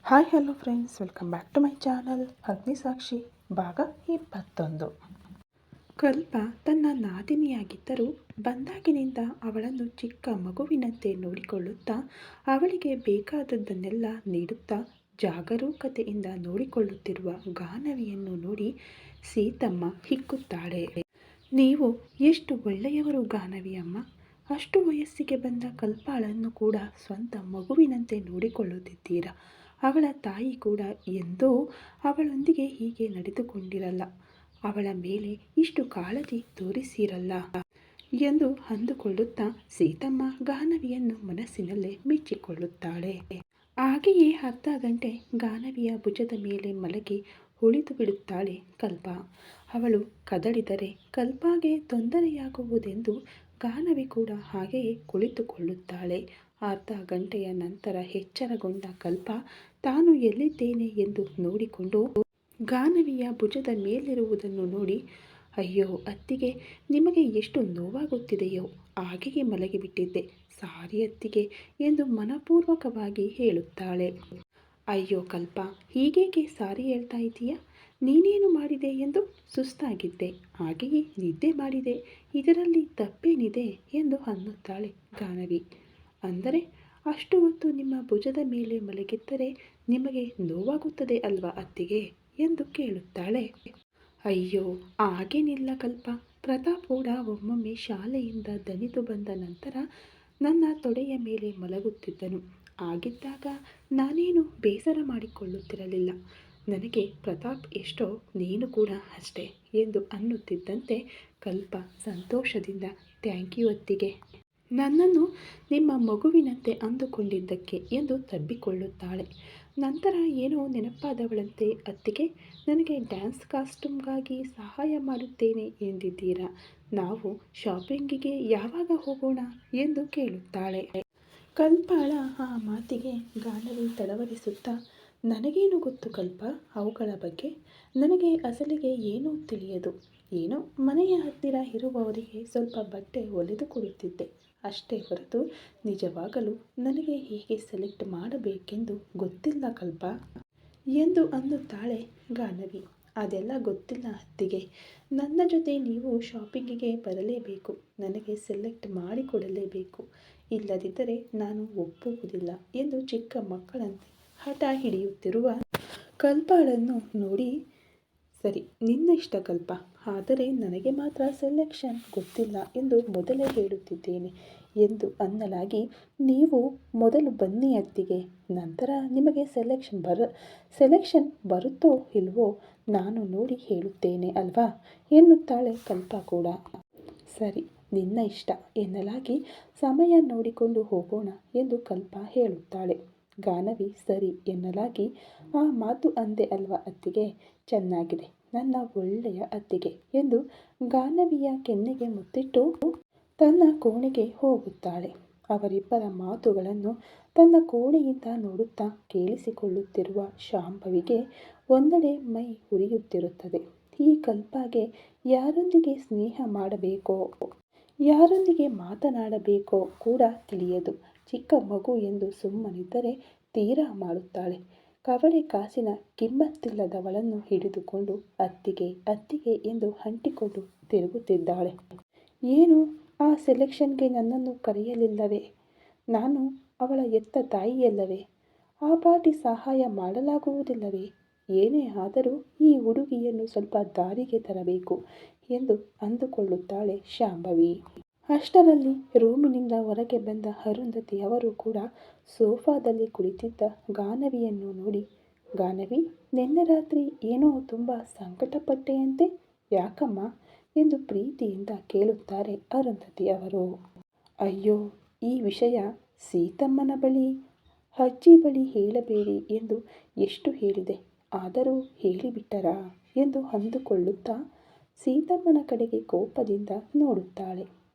Hi hello friends, welcome back to my channel Agnisakshi ಭಾಗ 21. ಕಲ್ಪ ತನ್ನ ನಾದಿನಿಯಾಗಿದ್ದರೂ ಬಂದಾಗಿನಿಂದ ಅವಳನ್ನು ಚಿಕ್ಕ ಮಗುವಿನಂತೆ ನೋಡಿಕೊಳ್ಳುತ್ತಾ ಅವಳಿಗೆ ಬೇಕಾದದ್ದನ್ನೆಲ್ಲ ನೀಡುತ್ತಾ ಜಾಗರೂಕತೆಯಿಂದ ನೋಡಿಕೊಳ್ಳುತ್ತಿರುವ ಗಾನವಿಯನ್ನು ನೋಡಿ ಸೀತಮ್ಮ ಹಿಕ್ಕುತ್ತಾಳೆ. ನೀವು ಎಷ್ಟು ಒಳ್ಳೆಯವರು ಗಾನವಿ ಅಮ್ಮ. ಅಷ್ಟು ವಯಸ್ಸಿಗೆ ಬಂದ ಕಲ್ಪಾಳನ್ನು ಕೂಡ ಸ್ವಂತ ಮಗುವಿನಂತೆ ನೋಡಿಕೊಳ್ಳುತ್ತಿದ್ದೀರಾ. ಅವಳ ತಾಯಿ ಕೂಡ ಎಂದೋ ಅವಳೊಂದಿಗೆ ಹೀಗೆ ನಡೆದುಕೊಂಡಿರಲ್ಲ, ಅವಳ ಮೇಲೆ ಇಷ್ಟು ಕಾಳಜಿ ತೋರಿಸಿರಲ್ಲ ಎಂದು ಅಂದುಕೊಳ್ಳುತ್ತಾ ಸೀತಮ್ಮ ಗಾನವಿಯನ್ನು ಮನಸ್ಸಿನಲ್ಲೇ ಮೆಚ್ಚಿಕೊಳ್ಳುತ್ತಾಳೆ. ಹಾಗೆಯೇ ಅರ್ಧ ಗಂಟೆ ಗಾನವಿಯ ಭುಜದ ಮೇಲೆ ಮಲಗಿ ಉಳಿದು ಬಿಡುತ್ತಾಳೆ ಕಲ್ಪ. ಅವಳು ಕದಳಿದರೆ ಕಲ್ಪಾಗೆ ತೊಂದರೆಯಾಗುವುದೆಂದು ಗಾನವಿ ಕೂಡ ಹಾಗೆಯೇ ಕುಳಿತುಕೊಳ್ಳುತ್ತಾಳೆ. ಅರ್ಧ ಗಂಟೆಯ ನಂತರ ಎಚ್ಚರಗೊಂಡ ಕಲ್ಪ ತಾನು ಎಲ್ಲಿದ್ದೇನೆ ಎಂದು ನೋಡಿಕೊಂಡು ಗಾನವಿಯ ಭುಜದ ಮೇಲಿರುವುದನ್ನು ನೋಡಿ, ಅಯ್ಯೋ ಅತ್ತಿಗೆ, ನಿಮಗೆ ಎಷ್ಟು ನೋವಾಗುತ್ತಿದೆಯೋ, ಹಾಗೆಯೇ ಮಲಗಿಬಿಟ್ಟಿದ್ದೆ, ಸಾರಿ ಅತ್ತಿಗೆ ಎಂದು ಮನಪೂರ್ವಕವಾಗಿ ಹೇಳುತ್ತಾಳೆ. ಅಯ್ಯೋ ಕಲ್ಪ, ಹೀಗೇಕೆ ಸಾರಿ ಹೇಳ್ತಾ ಇದೀಯಾ? ನೀನೇನು ಮಾಡಿದೆ ಎಂದು ಸುಸ್ತಾಗಿದ್ದೆ, ಹಾಗೆಯೇ ನಿದ್ದೆ ಮಾಡಿದೆ, ಇದರಲ್ಲಿ ತಪ್ಪೇನಿದೆ ಎಂದು ಅನ್ನುತ್ತಾಳೆ ಗಾನವಿ. ಅಂದರೆ ಅಷ್ಟು ಹೊತ್ತು ನಿಮ್ಮ ಭುಜದ ಮೇಲೆ ಮಲಗಿದ್ದರೆ ನಿಮಗೆ ನೋವಾಗುತ್ತದೆ ಅಲ್ವಾ ಅತ್ತಿಗೆ ಎಂದು ಕೇಳುತ್ತಾಳೆ. ಅಯ್ಯೋ ಹಾಗೇನಿಲ್ಲ ಕಲ್ಪ, ಪ್ರತಾಪ್ ಕೂಡ ಒಮ್ಮೊಮ್ಮೆ ಶಾಲೆಯಿಂದ ದಣಿದು ಬಂದ ನಂತರ ನನ್ನ ತೊಡೆಯ ಮೇಲೆ ಮಲಗುತ್ತಿದ್ದನು. ಆಗಿದ್ದಾಗ ನಾನೇನು ಬೇಸರ ಮಾಡಿಕೊಳ್ಳುತ್ತಿರಲಿಲ್ಲ. ನನಗೆ ಪ್ರತಾಪ್ ಎಷ್ಟೋ, ನೀನು ಕೂಡ ಅಷ್ಟೇ ಎಂದು ಅನ್ನುತ್ತಿದ್ದಂತೆ ಕಲ್ಪ ಸಂತೋಷದಿಂದ ಥ್ಯಾಂಕ್ ಯು ಅತ್ತಿಗೆ, ನನ್ನನ್ನು ನಿಮ್ಮ ಮಗುವಿನಂತೆ ಅಂದುಕೊಂಡಿದ್ದಕ್ಕೆ ಎಂದು ತಬ್ಬಿಕೊಳ್ಳುತ್ತಾಳೆ. ನಂತರ ಏನೋ ನೆನಪಾದವಳಂತೆ, ಅತ್ತಿಗೆ, ನನಗೆ ಡ್ಯಾನ್ಸ್ ಕಾಸ್ಟ್ಯೂಮ್ಗಾಗಿ ಸಹಾಯ ಮಾಡುತ್ತೇನೆ ಎಂದಿದ್ದೀರಾ, ನಾವು ಶಾಪಿಂಗಿಗೆ ಯಾವಾಗ ಹೋಗೋಣ ಎಂದು ಕೇಳುತ್ತಾಳೆ. ಕಲ್ಪಾಳ ಆ ಮಾತಿಗೆ ಗಾನವಿ ತಡವರಿಸುತ್ತಾ, ನನಗೇನು ಗೊತ್ತು ಕಲ್ಪ ಅವುಗಳ ಬಗ್ಗೆ, ನನಗೆ ಅಸಲಿಗೆ ಏನೂ ತಿಳಿಯದು, ಏನೋ ಮನೆಯ ಹತ್ತಿರ ಇರುವವರಿಗೆ ಸ್ವಲ್ಪ ಬಟ್ಟೆ ಹೊಲಿದು ಕೊಡುತ್ತಿದ್ದೆ ಅಷ್ಟೇ ಹೊರತು ನಿಜವಾಗಲೂ ನನಗೆ ಹೇಗೆ ಸೆಲೆಕ್ಟ್ ಮಾಡಬೇಕೆಂದು ಗೊತ್ತಿಲ್ಲ ಕಲ್ಪ ಎಂದು ಅನ್ನುತ್ತಾಳೆ ಗಾನವಿ. ಅದೆಲ್ಲ ಗೊತ್ತಿಲ್ಲ ಅತ್ತಿಗೆ, ನನ್ನ ಜೊತೆ ನೀವು ಶಾಪಿಂಗಿಗೆ ಬರಲೇಬೇಕು, ನನಗೆ ಸೆಲೆಕ್ಟ್ ಮಾಡಿಕೊಡಲೇಬೇಕು, ಇಲ್ಲದಿದ್ದರೆ ನಾನು ಒಪ್ಪುವುದಿಲ್ಲ ಎಂದು ಚಿಕ್ಕ ಮಕ್ಕಳಂತೆ ಹಠ ಹಿಡಿಯುತ್ತಿರುವ ಕಲ್ಪಾಳನ್ನು ನೋಡಿ, ಸರಿ ನಿನ್ನ ಇಷ್ಟ ಕಲ್ಪ, ಆದರೆ ನನಗೆ ಮಾತ್ರ ಸೆಲೆಕ್ಷನ್ ಗೊತ್ತಿಲ್ಲ ಎಂದು ಮೊದಲೇ ಹೇಳುತ್ತಿದ್ದೇನೆ ಎಂದು ಅನ್ನಲಾಗಿ, ನೀವು ಮೊದಲು ಬನ್ನಿ ಅತ್ತಿಗೆ, ನಂತರ ನಿಮಗೆ ಸೆಲೆಕ್ಷನ್ ಬರುತ್ತೋ ಇಲ್ವೋ ನಾನು ನೋಡಿ ಹೇಳುತ್ತೇನೆ ಅಲ್ವಾ ಎನ್ನುತ್ತಾಳೆ ಕಲ್ಪ ಕೂಡ. ಸರಿ ನಿನ್ನ ಇಷ್ಟ ಎನ್ನಲಾಗಿ, ಸಮಯ ನೋಡಿಕೊಂಡು ಹೋಗೋಣ ಎಂದು ಕಲ್ಪ ಹೇಳುತ್ತಾಳೆ. ಗಾನವಿ ಸರಿ ಎನ್ನಲಾಗಿ, ಆ ಮಾತು ಅಂದೆ ಅಲ್ವಾ ಅತ್ತಿಗೆ, ಚೆನ್ನಾಗಿದೆ ನನ್ನ ಒಳ್ಳೆಯ ಅತ್ತಿಗೆ ಎಂದು ಗಾನವಿಯ ಕೆನ್ನೆಗೆ ಮುತ್ತಿಟ್ಟು ತನ್ನ ಕೋಣೆಗೆ ಹೋಗುತ್ತಾಳೆ. ಅವರಿಬ್ಬರ ಮಾತುಗಳನ್ನು ತನ್ನ ಕೋಣೆಯಿಂದ ನೋಡುತ್ತಾ ಕೇಳಿಸಿಕೊಳ್ಳುತ್ತಿರುವ ಶಾಂಭವಿಗೆ ಒಂದೆಡೆ ಮೈ ಉರಿಯುತ್ತಿರುತ್ತದೆ. ಈ ಕಲ್ಪಾಗೆ ಯಾರೊಂದಿಗೆ ಸ್ನೇಹ ಮಾಡಬೇಕೋ, ಯಾರೊಂದಿಗೆ ಮಾತನಾಡಬೇಕೋ ಕೂಡ ತಿಳಿಯದು. ಚಿಕ್ಕ ಮಗು ಎಂದು ಸುಮ್ಮನಿದ್ದರೆ ತೀರಾ ಮಾಡುತ್ತಾಳೆ. ಕವಡೆ ಕಾಸಿನ ಕಿಮ್ಮತ್ತಿಲ್ಲದವಳನ್ನು ಹಿಡಿದುಕೊಂಡು ಅತ್ತಿಗೆ ಅತ್ತಿಗೆ ಎಂದು ಅಂಟಿಕೊಂಡು ತಿರುಗುತ್ತಿದ್ದಾಳೆ. ಏನು, ಆ ಸೆಲೆಕ್ಷನ್ಗೆ ನನ್ನನ್ನು ಕರೆಯಲಿಲ್ಲವೇ? ನಾನು ಅವಳ ಎತ್ತ ತಾಯಿಯಲ್ಲವೇ? ಆ ಪಾಟಿ ಸಹಾಯ ಮಾಡಲಾಗುವುದಿಲ್ಲವೇ? ಏನೇ ಆದರೂ ಈ ಹುಡುಗಿಯನ್ನು ಸ್ವಲ್ಪ ದಾರಿಗೆ ತರಬೇಕು ಎಂದು ಅಂದುಕೊಳ್ಳುತ್ತಾಳೆ ಶಾಂಭವಿ. ಅಷ್ಟರಲ್ಲಿ ರೂಮಿನಿಂದ ಹೊರಗೆ ಬಂದ ಅರುಂಧತಿ ಅವರು ಕೂಡ ಸೋಫಾದಲ್ಲಿ ಕುಳಿತಿದ್ದ ಗಾನವಿಯನ್ನು ನೋಡಿ, ಗಾನವಿ, ನಿನ್ನೆ ರಾತ್ರಿ ಏನೋ ತುಂಬ ಸಂಕಟಪಟ್ಟೆಯಂತೆ, ಯಾಕಮ್ಮ ಎಂದು ಪ್ರೀತಿಯಿಂದ ಕೇಳುತ್ತಾರೆ ಅರುಂಧತಿ ಅವರು. ಅಯ್ಯೋ, ಈ ವಿಷಯ ಸೀತಮ್ಮನ ಬಳಿ, ಅಜ್ಜಿ ಬಳಿ ಹೇಳಬೇಡಿ ಎಂದು ಎಷ್ಟು ಹೇಳಿದೆ, ಆದರೂ ಹೇಳಿಬಿಟ್ಟರಾ ಎಂದು ಅಂದುಕೊಳ್ಳುತ್ತಾ ಸೀತಮ್ಮನ ಕಡೆಗೆ ಕೋಪದಿಂದ ನೋಡುತ್ತಾಳೆ.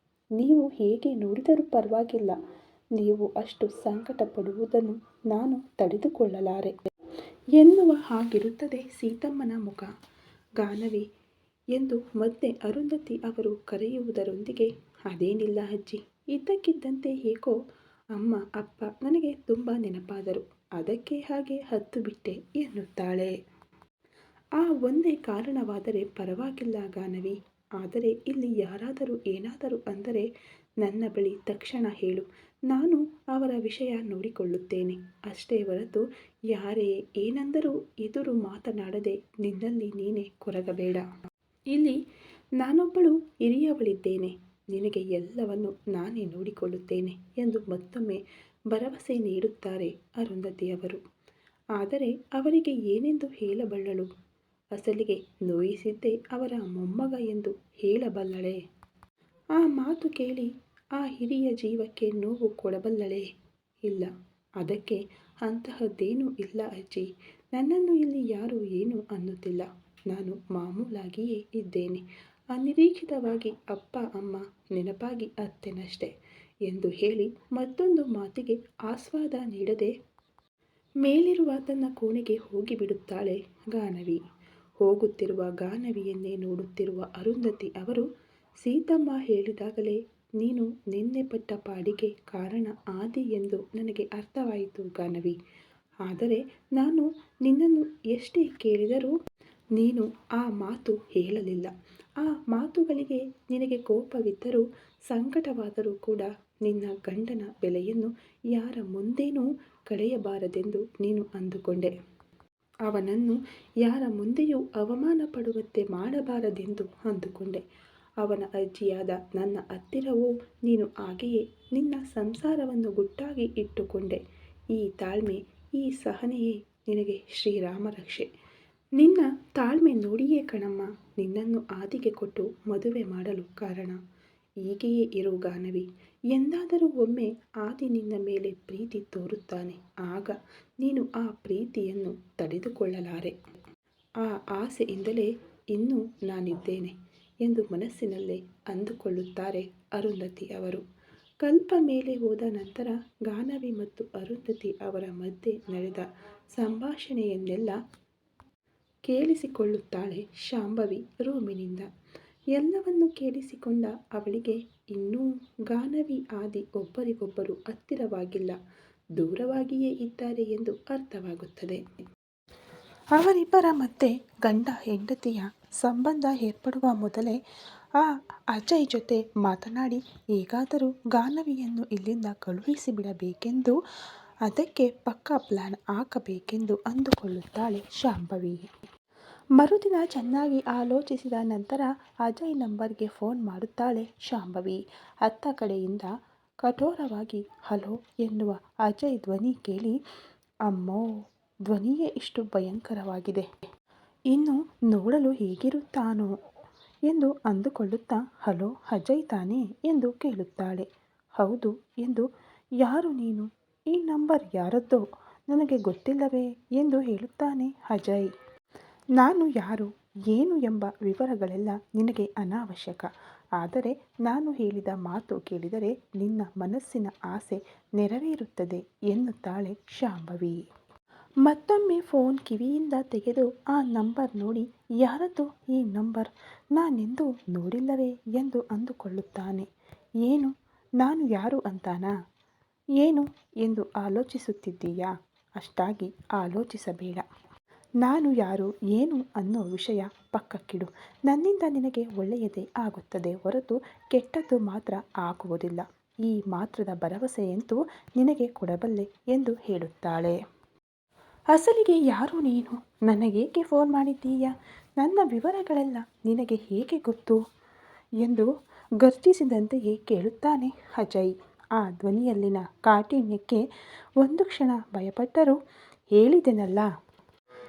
ನೀವು ಹೇಗೆ ನೋಡಿದರೂ ಪರವಾಗಿಲ್ಲ, ನೀವು ಅಷ್ಟು ಸಂಕಟ ಪಡುವುದನ್ನು ನಾನು ತಡೆದುಕೊಳ್ಳಲಾರೆ ಎನ್ನುವ ಹಾಗಿರುತ್ತದೆ ಸೀತಮ್ಮನ ಮುಖ. ಗಾನವಿ ಎಂದು ಮತ್ತೆ ಅರುಂಧತಿ ಅವರು ಕರೆಯುವುದರೊಂದಿಗೆ, ಅದೇನಿಲ್ಲ ಅಜ್ಜಿ, ಇದ್ದಕ್ಕಿದ್ದಂತೆ ಏಕೋ ಅಮ್ಮ ಅಪ್ಪ ನನಗೆ ತುಂಬ ನೆನಪಾದರು, ಅದಕ್ಕೆ ಹಾಗೆ ಹತ್ತು ಬಿಟ್ಟೆ ಎನ್ನುತ್ತಾಳೆ. ಆ ಒಂದೇ ಕಾರಣವಾದರೆ ಪರವಾಗಿಲ್ಲ ಗಾನವಿ. ಆದರೆ ಇಲ್ಲಿ ಯಾರಾದರೂ ಏನಾದರೂ ಅಂದರೆ ನನ್ನ ಬಳಿ ತಕ್ಷಣ ಹೇಳು. ನಾನು ಅವರ ವಿಷಯ ನೋಡಿಕೊಳ್ಳುತ್ತೇನೆ. ಅಷ್ಟೇ ಹೊರತು ಯಾರೇ ಏನೆಂದರೂ ಎದುರು ಮಾತನಾಡದೆ ನಿನ್ನಲ್ಲಿ ನೀನೇ ಕೊರಗಬೇಡ. ಇಲ್ಲಿ ನಾನೊಬ್ಬಳು ಹಿರಿಯವಳಿದ್ದೇನೆ. ನಿನಗೆ ಎಲ್ಲವನ್ನು ನಾನೇ ನೋಡಿಕೊಳ್ಳುತ್ತೇನೆ ಎಂದು ಮತ್ತೊಮ್ಮೆ ಭರವಸೆ ನೀಡುತ್ತಾರೆ ಅರುಂಧತಿಯವರು. ಆದರೆ ಅವರಿಗೆ ಏನೆಂದು ಹೇಳಬಲ್ಲಳು? ಅಸಲಿಗೆ ನೋಯಿಸಿದ್ದೇ ಅವರ ಮೊಮ್ಮಗ ಎಂದು ಹೇಳಬಲ್ಲಳೆ? ಆ ಮಾತು ಕೇಳಿ ಆ ಹಿರಿಯ ಜೀವಕ್ಕೆ ನೋವು ಕೊಡಬಲ್ಲಳೆ? ಇಲ್ಲ, ಅದಕ್ಕೆ ಅಂತಹದ್ದೇನೂ ಇಲ್ಲ ಅಜ್ಜಿ. ನನ್ನನ್ನು ಇಲ್ಲಿ ಯಾರೂ ಏನೂ ಅನ್ನುತ್ತಿಲ್ಲ. ನಾನು ಮಾಮೂಲಾಗಿಯೇ ಇದ್ದೇನೆ. ಅನಿರೀಕ್ಷಿತವಾಗಿ ಅಪ್ಪ ಅಮ್ಮ ನೆನಪಾಗಿ ಅತ್ತೇನಷ್ಟೆ ಎಂದು ಹೇಳಿ ಮತ್ತೊಂದು ಮಾತಿಗೆ ಆಸ್ವಾದ ನೀಡದೆ ಮೇಲಿರುವ ತನ್ನ ಕೋಣೆಗೆ ಹೋಗಿಬಿಡುತ್ತಾಳೆ ಗಾನವಿ. ಹೋಗುತ್ತಿರುವ ಗಾನವಿಯನ್ನೇ ನೋಡುತ್ತಿರುವ ಅರುಂಧತಿ ಅವರು, ಸೀತಮ್ಮ ಹೇಳಿದಾಗಲೇ ನೀನು ನಿನ್ನೆ ಪಟ್ಟ ಪಾಡಿಗೆ ಕಾರಣ ಆದಿ ಎಂದು ನನಗೆ ಅರ್ಥವಾಯಿತು ಗಾನವಿ. ಆದರೆ ನಾನು ನಿನ್ನನ್ನು ಎಷ್ಟೇ ಕೇಳಿದರೂ ನೀನು ಆ ಮಾತು ಹೇಳಲಿಲ್ಲ. ಆ ಮಾತುಗಳಿಗೆ ನಿನಗೆ ಕೋಪವಿದ್ದರೂ ಸಂಕಟವಾದರೂ ಕೂಡ ನಿನ್ನ ಗಂಡನ ಬೆಲೆಯನ್ನು ಯಾರ ಮುಂದೇನೂ ಕಳೆಯಬಾರದೆಂದು ನೀನು ಅಂದುಕೊಂಡೆ. ಅವನನ್ನು ಯಾರ ಮುಂದೆಯೂ ಅವಮಾನ ಪಡುವಂತೆ ಮಾಡಬಾರದೆಂದು ಅಂದುಕೊಂಡೆ. ಅವನ ಅಜ್ಜಿಯಾದ ನನ್ನ ಹತ್ತಿರವೂ ನೀನು ಹಾಗೆಯೇ ನಿನ್ನ ಸಂಸಾರವನ್ನು ಗುಟ್ಟಾಗಿ ಇಟ್ಟುಕೊಂಡೆ. ಈ ತಾಳ್ಮೆ, ಈ ಸಹನೆಯೇ ನಿನಗೆ ಶ್ರೀರಾಮ ರಕ್ಷೆ. ನಿನ್ನ ತಾಳ್ಮೆ ನೋಡಿಯೇ ಕಣಮ್ಮ ನಿನ್ನನ್ನು ಆದಿಗೆ ಕೊಟ್ಟು ಮದುವೆ ಮಾಡಲು ಕಾರಣ. ಹೀಗೆಯೇ ಇರು ಗಾನವಿ. ಎಂದಾದರೂ ಒಮ್ಮೆ ಆದಿ ನಿನ್ನ ಮೇಲೆ ಪ್ರೀತಿ ತೋರುತ್ತಾನೆ. ಆಗ ನೀನು ಆ ಪ್ರೀತಿಯನ್ನು ತಡೆದುಕೊಳ್ಳಲಾರೆ. ಆ ಆಸೆಯಿಂದಲೇ ಇನ್ನೂ ನಾನಿದ್ದೇನೆ ಎಂದು ಮನಸ್ಸಿನಲ್ಲೇ ಅಂದುಕೊಳ್ಳುತ್ತಾರೆ ಅರುಂಧತಿ ಅವರು. ಕಲ್ಪ ಮೇಲೆ ಹೋದ ನಂತರ ಗಾನವಿ ಮತ್ತು ಅರುಂಧತಿ ಅವರ ಮಧ್ಯೆ ನಡೆದ ಸಂಭಾಷಣೆಯನ್ನೆಲ್ಲ ಕೇಳಿಸಿಕೊಳ್ಳುತ್ತಾಳೆ ಶಾಂಭವಿ ರೂಮಿನಿಂದ. ಎಲ್ಲವನ್ನು ಕೇಳಿಸಿಕೊಂಡ ಅವಳಿಗೆ ಇನ್ನೂ ಗಾನವಿ ಆದಿ ಒಬ್ಬರಿಗೊಬ್ಬರು ಹತ್ತಿರವಾಗಿಲ್ಲ, ದೂರವಾಗಿಯೇ ಇದ್ದಾರೆ ಎಂದು ಅರ್ಥವಾಗುತ್ತದೆ. ಅವರಿಬ್ಬರ ಮಧ್ಯೆ ಗಂಡ ಹೆಂಡತಿಯ ಸಂಬಂಧ ಏರ್ಪಡುವ ಮೊದಲೇ ಆ ಅಜಯ್ ಜೊತೆ ಮಾತನಾಡಿ ಹೇಗಾದರೂ ಗಾನವಿಯನ್ನು ಇಲ್ಲಿಂದ ಕಳುಹಿಸಿಬಿಡಬೇಕೆಂದು, ಅದಕ್ಕೆ ಪಕ್ಕಾ ಪ್ಲಾನ್ ಹಾಕಬೇಕೆಂದು ಅಂದುಕೊಳ್ಳುತ್ತಾಳೆ ಶಾಂಭವಿ. ಮರುದಿನ ಚೆನ್ನಾಗಿ ಆಲೋಚಿಸಿದ ನಂತರ ಅಜಯ್ ನಂಬರ್ಗೆ ಫೋನ್ ಮಾಡುತ್ತಾಳೆ ಶಾಂಭವಿ. ಅತ್ತ ಕಡೆಯಿಂದ ಕಠೋರವಾಗಿ ಹಲೋ ಎನ್ನುವ ಅಜಯ್ ಧ್ವನಿ ಕೇಳಿ, ಅಮ್ಮೋ, ಧ್ವನಿಯೇ ಇಷ್ಟು ಭಯಂಕರವಾಗಿದೆ, ಇನ್ನು ನೋಡಲು ಹೇಗಿರುತ್ತಾನೋ ಎಂದು ಅಂದುಕೊಳ್ಳುತ್ತಾ ಹಲೋ ಅಜಯ್ ತಾನೇ ಎಂದು ಕೇಳುತ್ತಾಳೆ. ಹೌದು ಎಂದು. ಯಾರು ನೀನು? ಈ ನಂಬರ್ ಯಾರದ್ದೋ ನನಗೆ ಗೊತ್ತಿಲ್ಲವೇ ಎಂದು ಹೇಳುತ್ತಾನೆ ಅಜಯ್. ನಾನು ಯಾರು ಏನು ಎಂಬ ವಿವರಗಳೆಲ್ಲ ನಿನಗೆ ಅನಾವಶ್ಯಕ. ಆದರೆ ನಾನು ಹೇಳಿದ ಮಾತು ಕೇಳಿದರೆ ನಿನ್ನ ಮನಸ್ಸಿನ ಆಸೆ ನೆರವೇರುತ್ತದೆ ಎನ್ನುತ್ತಾಳೆ ಶಾಂಭವಿ. ಮತ್ತೊಮ್ಮೆ ಫೋನ್ ಕಿವಿಯಿಂದ ತೆಗೆದು ಆ ನಂಬರ್ ನೋಡಿ, ಯಾರದ್ದು ಈ ನಂಬರ್? ನಾನೆಂದೂ ನೋಡಿಲ್ಲವೇ ಎಂದು ಅಂದುಕೊಳ್ಳುತ್ತಾನೆ. ಏನು, ನಾನು ಯಾರು ಅಂತಾನಾ? ಏನು ಎಂದು ಆಲೋಚಿಸುತ್ತಿದ್ದೀಯಾ? ಅಷ್ಟಾಗಿ ಆಲೋಚಿಸಬೇಡ. ನಾನು ಯಾರು ಏನು ಅನ್ನೋ ವಿಷಯ ಪಕ್ಕಕ್ಕಿಡು. ನನ್ನಿಂದ ನಿನಗೆ ಒಳ್ಳೆಯದೇ ಆಗುತ್ತದೆ ಹೊರತು ಕೆಟ್ಟದ್ದು ಮಾತ್ರ ಆಗುವುದಿಲ್ಲ. ಈ ಮಾತ್ರದ ಭರವಸೆಯಂತೂ ನಿನಗೆ ಕೊಡಬಲ್ಲೆ ಎಂದು ಹೇಳುತ್ತಾಳೆ. ಅಸಲಿಗೆ ಯಾರು ನೀನು? ನನಗೇಕೆ ಫೋನ್ ಮಾಡಿದ್ದೀಯಾ? ನನ್ನ ವಿವರಗಳೆಲ್ಲ ನಿನಗೆ ಹೇಗೆ ಗೊತ್ತು ಎಂದು ಗರ್ಜಿಸಿದಂತೆಯೇ ಕೇಳುತ್ತಾನೆ ಅಜಯ್. ಆ ಧ್ವನಿಯಲ್ಲಿನ ಕಾಠಿಣ್ಯಕ್ಕೆ ಒಂದು ಕ್ಷಣ ಭಯಪಟ್ಟರೂ, ಹೇಳಿದೆನಲ್ಲ,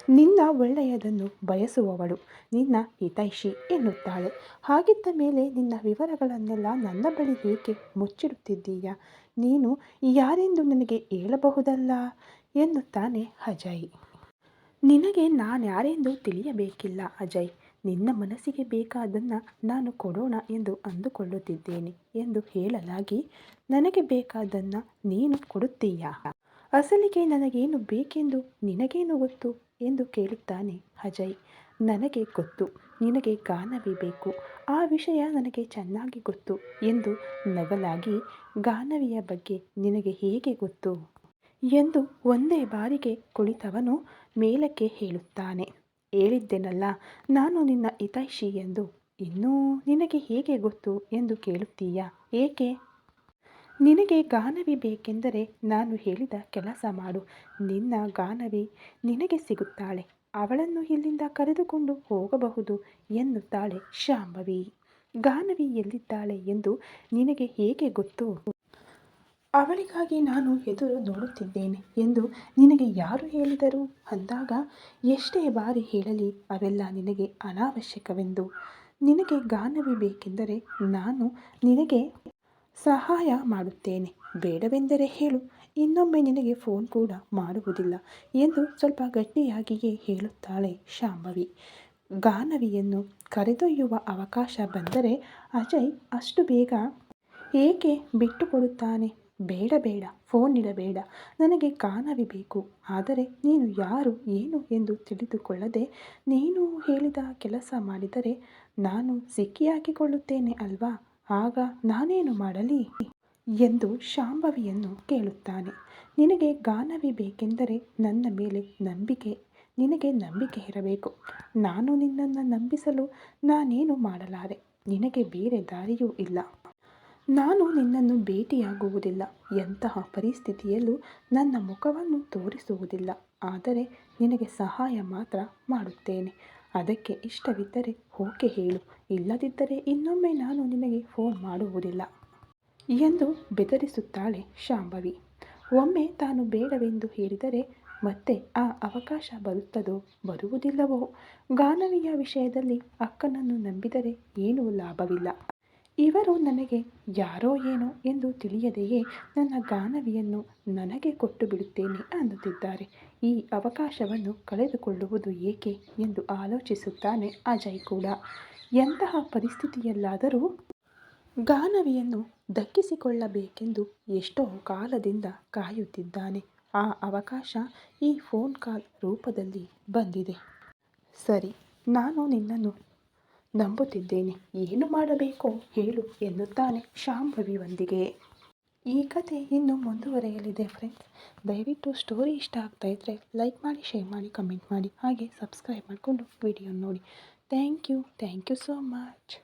ನಿನ್ನ ಒಳ್ಳೆಯದನ್ನು ಬಯಸುವವಳು, ನಿನ್ನ ಹಿತೈಷಿ ಎನ್ನುತ್ತಾಳೆ. ಹಾಗಿದ್ದ ಮೇಲೆ ನಿನ್ನ ವಿವರಗಳನ್ನೆಲ್ಲ ನನ್ನ ಬಳಿ ಏಕೆ ಮುಚ್ಚಿಡುತ್ತಿದ್ದೀಯಾ? ನೀನು ಯಾರೆಂದು ನನಗೆ ಹೇಳಬಹುದಲ್ಲ ಎನ್ನುತ್ತಾನೆ ಅಜಯ್. ನಿನಗೆ ನಾನ್ಯಾರೆಂದು ತಿಳಿಯಬೇಕಿಲ್ಲ ಅಜಯ್. ನಿನ್ನ ಮನಸ್ಸಿಗೆ ಬೇಕಾದನ್ನು ನಾನು ಕೊಡೋಣ ಎಂದು ಅಂದುಕೊಳ್ಳುತ್ತಿದ್ದೇನೆ ಎಂದು ಹೇಳಲಾಗಿ, ನನಗೆ ಬೇಕಾದನ್ನು ನೀನು ಕೊಡುತ್ತೀಯಾ? ಅಸಲಿಗೆ ನನಗೇನು ಬೇಕೆಂದು ನಿನಗೇನು ಗೊತ್ತು ಎಂದು ಕೇಳುತ್ತಾನೆ ಅಜಯ್. ನನಗೆ ಗೊತ್ತು, ನಿನಗೆ ಗಾನವಿ ಬೇಕು. ಆ ವಿಷಯ ನನಗೆ ಚೆನ್ನಾಗಿ ಗೊತ್ತು ಎಂದು ನಗಲಾಗಿ, ಗಾನವಿಯ ಬಗ್ಗೆ ನಿನಗೆ ಹೇಗೆ ಗೊತ್ತು? ಎಂದು ಒಂದೇ ಬಾರಿಗೆ ಕುಳಿತವನು ಮೇಲಕ್ಕೆ ಹೇಳುತ್ತಾನೆ. ಹೇಳಿದ್ದೆನಲ್ಲ, ನಾನು ನಿನ್ನ ಹಿತೈಷಿ ಎಂದು. ಇನ್ನೂ ನಿನಗೆ ಹೇಗೆ ಗೊತ್ತು ಎಂದು ಕೇಳುತ್ತೀಯಾ? ಏಕೆ? ನಿನಗೆ ಗಾನವಿ ಬೇಕೆಂದರೆ ನಾನು ಹೇಳಿದ ಕೆಲಸ ಮಾಡು. ನಿನ್ನ ಗಾನವಿ ನಿನಗೆ ಸಿಗುತ್ತಾಳೆ. ಅವಳನ್ನು ಇಲ್ಲಿಂದ ಕರೆದುಕೊಂಡು ಹೋಗಬಹುದು ಎನ್ನುತ್ತಾಳೆ ಶಾಂಭವಿ. ಗಾನವಿ ಎಲ್ಲಿದ್ದಾಳೆ ಎಂದು ನಿನಗೆ ಹೇಗೆ ಗೊತ್ತು? ಅವಳಿಗಾಗಿ ನಾನು ಎದುರು ನೋಡುತ್ತಿದ್ದೇನೆ ಎಂದು ನಿನಗೆ ಯಾರು ಹೇಳಿದರು ಅಂದಾಗ ಎಷ್ಟೇ ಬಾರಿ ಹೇಳಲಿ ಅವೆಲ್ಲ ನಿನಗೆ ಅನಾವಶ್ಯಕವೆಂದು. ನಿನಗೆ ಗಾನವಿ ಬೇಕೆಂದರೆ ನಾನು ನಿನಗೆ ಸಹಾಯ ಮಾಡುತ್ತೇನೆ. ಬೇಡವೆಂದರೆ ಹೇಳು, ಇನ್ನೊಮ್ಮೆ ನಿನಗೆ ಫೋನ್ ಕೂಡ ಮಾಡುವುದಿಲ್ಲ ಎಂದು ಸ್ವಲ್ಪ ಗಟ್ಟಿಯಾಗಿಯೇ ಹೇಳುತ್ತಾಳೆ ಶಾಂಭವಿ. ಗಾನವಿಯನ್ನು ಕರೆದೊಯ್ಯುವ ಅವಕಾಶ ಬಂದರೆ ಅಜಯ್ ಅಷ್ಟು ಬೇಗ ಏಕೆ ಬಿಟ್ಟುಕೊಡುತ್ತಾನೆ? ಬೇಡ ಬೇಡ, ಫೋನ್ ಇಡಬೇಡ. ನನಗೆ ಗಾನವಿ ಬೇಕು. ಆದರೆ ನೀನು ಯಾರು ಏನು ಎಂದು ತಿಳಿದುಕೊಳ್ಳದೆ ನೀನು ಹೇಳಿದ ಕೆಲಸ ಮಾಡಿದರೆ ನಾನು ಸಿಕ್ಕಿಹಾಕಿಕೊಳ್ಳುತ್ತೇನೆ ಅಲ್ವಾ? ಆಗ ನಾನೇನು ಮಾಡಲಿ ಎಂದು ಶಾಂಭವಿಯನ್ನು ಕೇಳುತ್ತಾನೆ. ನಿನಗೆ ಗಾನವಿ ಬೇಕೆಂದರೆ ನನ್ನ ಮೇಲೆ ನಿನಗೆ ನಂಬಿಕೆ ಇರಬೇಕು. ನಾನು ನಿನ್ನನ್ನು ನಂಬಿಸಲು ನಾನೇನು ಮಾಡಲಾರೆ. ನಿನಗೆ ಬೇರೆ ದಾರಿಯೂ ಇಲ್ಲ. ನಾನು ನಿನ್ನನ್ನು ಭೇಟಿಯಾಗುವುದಿಲ್ಲ. ಎಂತಹ ಪರಿಸ್ಥಿತಿಯಲ್ಲೂ ನನ್ನ ಮುಖವನ್ನು ತೋರಿಸುವುದಿಲ್ಲ. ಆದರೆ ನಿನಗೆ ಸಹಾಯ ಮಾತ್ರ ಮಾಡುತ್ತೇನೆ. ಅದಕ್ಕೆ ಇಷ್ಟವಿದ್ದರೆ ಓಕೆ ಹೇಳು, ಇಲ್ಲದಿದ್ದರೆ ಇನ್ನೊಮ್ಮೆ ನಾನು ನಿನಗೆ ಫೋನ್ ಮಾಡುವುದಿಲ್ಲ ಎಂದು ಬೆದರಿಸುತ್ತಾಳೆ ಶಾಂಭವಿ. ಒಮ್ಮೆ ತಾನು ಬೇಡವೆಂದು ಹೇಳಿದರೆ ಮತ್ತೆ ಆ ಅವಕಾಶ ಬರುತ್ತದೋ ಬರುವುದಿಲ್ಲವೋ? ಗಾನವಿಯ ವಿಷಯದಲ್ಲಿ ಅಕ್ಕನನ್ನು ನಂಬಿದರೆ ಏನೂ ಲಾಭವಿಲ್ಲ. ಇವರು ನನಗೆ ಯಾರೋ ಏನೋ ಎಂದು ತಿಳಿಯದೆಯೇ ನನ್ನ ಗಾನವಿಯನ್ನು ನನಗೆ ಕೊಟ್ಟು ಬಿಡುತ್ತೇನೆ ಅನ್ನುತ್ತಿದ್ದಾರೆ. ಈ ಅವಕಾಶವನ್ನು ಕಳೆದುಕೊಳ್ಳುವುದು ಏಕೆ ಎಂದು ಆಲೋಚಿಸುತ್ತಾನೆ ಅಜಯ್ ಕೂಡ. ಎಂತಹ ಪರಿಸ್ಥಿತಿಯಲ್ಲಾದರೂ ಗಾನವಿಯನ್ನು ದಕ್ಕಿಸಿಕೊಳ್ಳಬೇಕೆಂದು ಎಷ್ಟೋ ಕಾಲದಿಂದ ಕಾಯುತ್ತಿದ್ದಾನೆ. ಆ ಅವಕಾಶ ಈ ಫೋನ್ ಕಾಲ್ ರೂಪದಲ್ಲಿ ಬಂದಿದೆ. ಸರಿ, ನಾನು ನಿನ್ನನ್ನು ನಂಬುತ್ತಿದ್ದೇನೆ. ಏನು ಮಾಡಬೇಕೋ ಹೇಳು ಎನ್ನುತ್ತಾನೆ ಶಾಂಭವಿಯೊಂದಿಗೆ. ಈ ಕತೆ ಇನ್ನು ಮುಂದುವರೆಯಲಿದೆ ಫ್ರೆಂಡ್ಸ್. ದಯವಿಟ್ಟು ಸ್ಟೋರಿ ಇಷ್ಟ ಆಗ್ತಾ ಇದ್ದರೆ ಲೈಕ್ ಮಾಡಿ, ಶೇರ್ ಮಾಡಿ, ಕಮೆಂಟ್ ಮಾಡಿ, ಹಾಗೆ ಸಬ್ಸ್ಕ್ರೈಬ್ ಮಾಡಿಕೊಂಡು ವಿಡಿಯೋ ನೋಡಿ. Thank you so much.